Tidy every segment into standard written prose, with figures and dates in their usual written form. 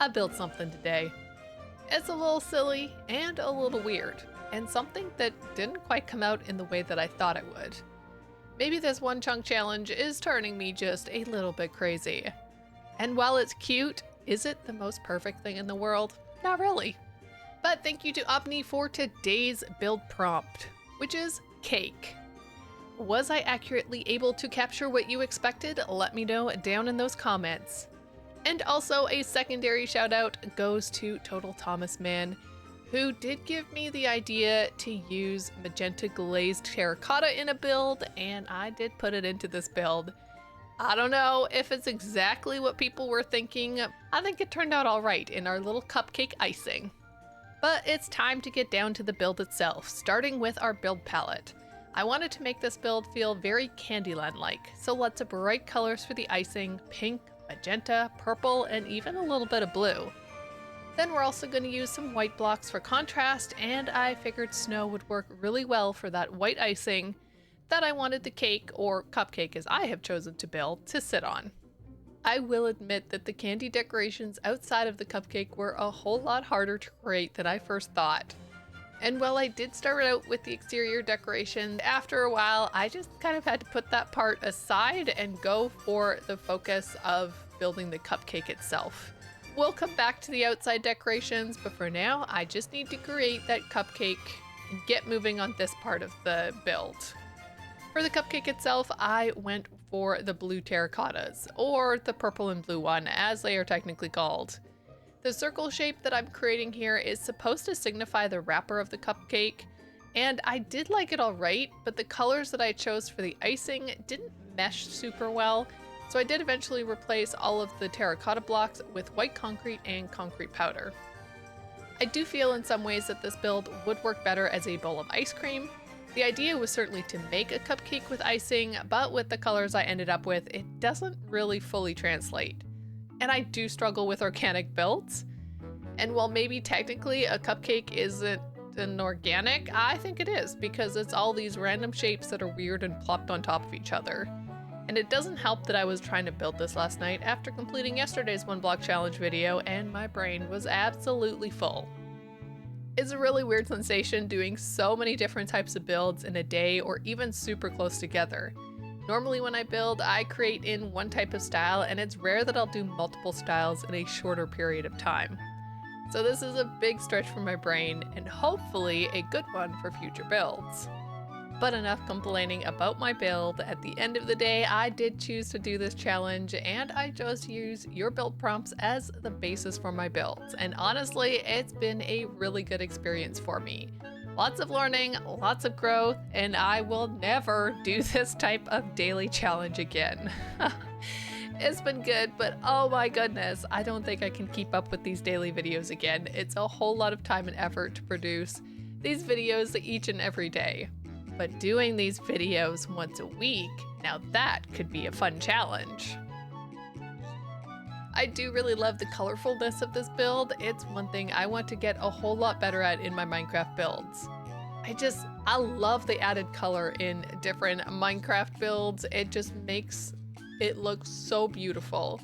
I built something today. It's a little silly and a little weird, and something that didn't quite come out in the way that I thought it would. Maybe this one chunk challenge is turning me just a little bit crazy. And while it's cute, is it the most perfect thing in the world? Not really. But thank you to Opni for today's build prompt, which is cake. Was I accurately able to capture what you expected? Let me know down in those comments. And also a secondary shout out goes to Total Thomas Man, who did give me the idea to use magenta glazed terracotta in a build, and I did put it into this build. I don't know if it's exactly what people were thinking. I think it turned out all right in our little cupcake icing. But it's time to get down to the build itself, starting with our build palette. I wanted to make this build feel very Candyland-like, so lots of bright colors for the icing: pink, magenta, purple, and even a little bit of blue. Then we're also going to use some white blocks for contrast, and I figured snow would work really well for that white icing that I wanted the cake, or cupcake as I have chosen to build, to sit on. I will admit that the candy decorations outside of the cupcake were a whole lot harder to create than I first thought. And while I did start out with the exterior decoration, after a while I just kind of had to put that part aside and go for the focus of building the cupcake itself. We'll come back to the outside decorations, but for now I just need to create that cupcake and get moving on this part of the build. For the cupcake itself, I went for the blue terracottas, or the purple and blue one, as they are technically called. The circle shape that I'm creating here is supposed to signify the wrapper of the cupcake, and I did like it alright, but the colors that I chose for the icing didn't mesh super well, so I did eventually replace all of the terracotta blocks with white concrete and concrete powder. I do feel in some ways that this build would work better as a bowl of ice cream. The idea was certainly to make a cupcake with icing, but with the colors I ended up with, it doesn't really fully translate. And I do struggle with organic builds. And while maybe technically a cupcake isn't an organic, I think it is, because it's all these random shapes that are weird and plopped on top of each other. And it doesn't help that I was trying to build this last night after completing yesterday's 1 block challenge video, and my brain was absolutely full. It's a really weird sensation doing so many different types of builds in a day or even super close together. Normally when I build, I create in one type of style, and it's rare that I'll do multiple styles in a shorter period of time. So this is a big stretch for my brain, and hopefully a good one for future builds. But enough complaining about my build. At the end of the day, I did choose to do this challenge, and I chose to use your build prompts as the basis for my builds. And honestly, it's been a really good experience for me. Lots of learning, lots of growth, and I will never do this type of daily challenge again. It's been good, but oh my goodness, I don't think I can keep up with these daily videos again. It's a whole lot of time and effort to produce these videos each and every day. But doing these videos once a week, now that could be a fun challenge. I do really love the colorfulness of this build. It's one thing I want to get a whole lot better at in my Minecraft builds. I love the added color in different Minecraft builds. It just makes it look so beautiful.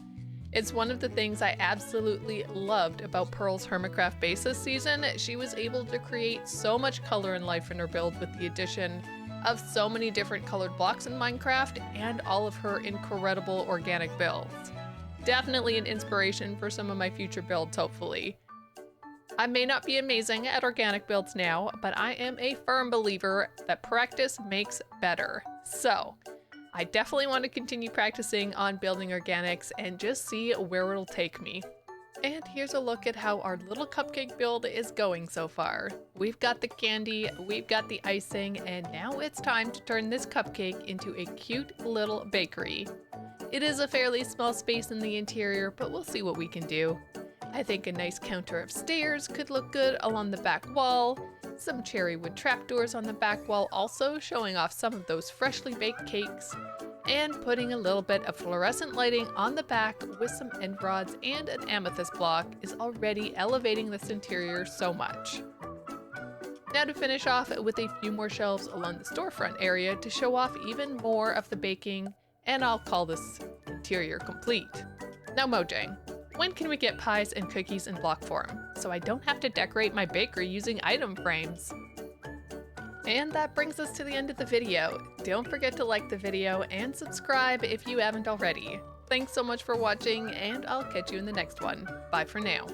It's one of the things I absolutely loved about Pearl's Hermitcraft base this season. She was able to create so much color and life in her build with the addition of so many different colored blocks in Minecraft and all of her incredible organic builds. Definitely an inspiration for some of my future builds, hopefully. I may not be amazing at organic builds now, but I am a firm believer that practice makes better. So I definitely want to continue practicing on building organics and just see where it'll take me. And here's a look at how our little cupcake build is going so far. We've got the candy, we've got the icing, and now it's time to turn this cupcake into a cute little bakery. It is a fairly small space in the interior, but we'll see what we can do. I think a nice counter of stairs could look good along the back wall. Some cherry wood trapdoors on the back wall also showing off some of those freshly baked cakes, and putting a little bit of fluorescent lighting on the back with some end rods and an amethyst block is already elevating this interior so much. Now to finish off with a few more shelves along the storefront area to show off even more of the baking, and I'll call this interior complete. Now Mojang. When can we get pies and cookies in block form, so I don't have to decorate my bakery using item frames? And that brings us to the end of the video. Don't forget to like the video and subscribe if you haven't already. Thanks so much for watching, and I'll catch you in the next one. Bye for now.